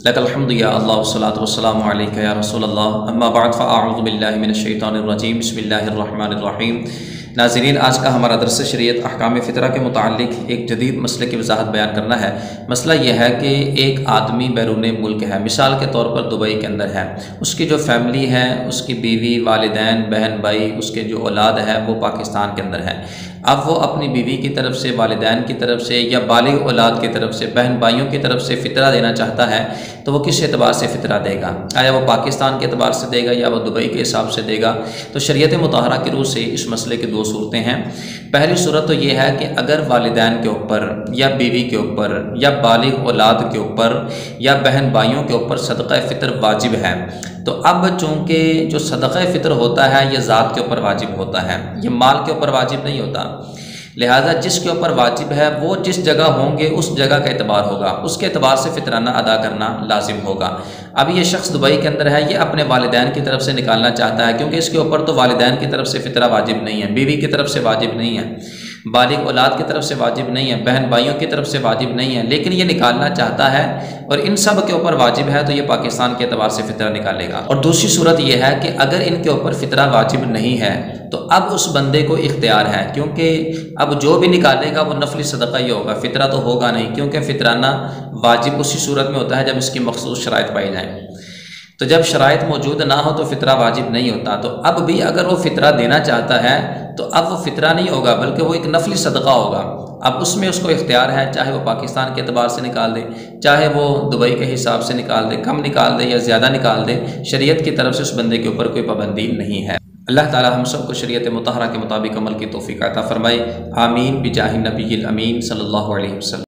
لک الحمد یا اللہ والصلاۃ والسلام علیک یا رسول اللہ، اما بعد فاعوذ باللہ من الشیطان الرجیم، بسم اللہ الرحمن الرحیم۔ ناظرین، آج کا ہمارا درس شریعت احکام فطرہ کے متعلق ایک جدید مسئلے کی وضاحت بیان کرنا ہے۔ مسئلہ یہ ہے کہ ایک آدمی بیرون ملک ہے، مثال کے طور پر دبئی کے اندر ہے، اس کی جو فیملی ہے، اس کی بیوی، والدین، بہن بھائی، اس کے جو اولاد ہے وہ پاکستان کے اندر ہے۔ اب وہ اپنی بیوی کی طرف سے، والدین کی طرف سے یا بالغ اولاد کی طرف سے، بہن بھائیوں کی طرف سے فطرہ دینا چاہتا ہے تو وہ کس اعتبار سے فطرہ دے گا؟ آیا وہ پاکستان کے اعتبار سے دے گا یا وہ دبئی کے حساب سے دے گا؟ تو شریعت مطہرہ کی روح سے اس مسئلے کی دو صورتیں ہیں۔ پہلی صورت تو یہ ہے کہ اگر والدین کے اوپر یا بیوی کے اوپر یا بالغ اولاد کے اوپر یا بہن بھائیوں کے اوپر صدقہ فطر واجب ہے، تو اب چونکہ جو صدقہ فطر ہوتا ہے یہ ذات کے اوپر واجب ہوتا ہے، یہ مال کے اوپر واجب نہیں ہوتا، لہٰذا جس کے اوپر واجب ہے وہ جس جگہ ہوں گے اس جگہ کا اعتبار ہوگا، اس کے اعتبار سے فطرانہ ادا کرنا لازم ہوگا۔ اب یہ شخص دبئی کے اندر ہے، یہ اپنے والدین کی طرف سے نکالنا چاہتا ہے کیونکہ اس کے اوپر تو والدین کی طرف سے فطرہ واجب نہیں ہے، بیوی کی طرف سے واجب نہیں ہے، بالغ اولاد کی طرف سے واجب نہیں ہے، بہن بھائیوں کی طرف سے واجب نہیں ہے، لیکن یہ نکالنا چاہتا ہے اور ان سب کے اوپر واجب ہے تو یہ پاکستان کے اعتبار سے فطرہ نکالے گا۔ اور دوسری صورت یہ ہے کہ اگر ان کے اوپر فطرہ واجب نہیں ہے تو اب اس بندے کو اختیار ہے، کیونکہ اب جو بھی نکالے گا وہ نفلی صدقہ ہی ہوگا، فطرہ تو ہوگا نہیں، کیونکہ فطرانہ واجب اسی صورت میں ہوتا ہے جب اس کی مخصوص شرائط پائی جائیں۔ تو جب شرائط موجود نہ ہو تو فطرہ واجب نہیں ہوتا، تو اب بھی اگر وہ فطرہ دینا چاہتا ہے تو اب وہ فطرہ نہیں ہوگا بلکہ وہ ایک نفلی صدقہ ہوگا۔ اب اس میں اس کو اختیار ہے، چاہے وہ پاکستان کے اعتبار سے نکال دے، چاہے وہ دبئی کے حساب سے نکال دے، کم نکال دے یا زیادہ نکال دے، شریعت کی طرف سے اس بندے کے اوپر کوئی پابندی نہیں ہے۔ اللہ تعالی ہم سب کو شریعت مطہرہ کے مطابق عمل کی توفیق عطا فرمائے، آمین بجاہ نبی الامین صلی اللہ علیہ وسلم۔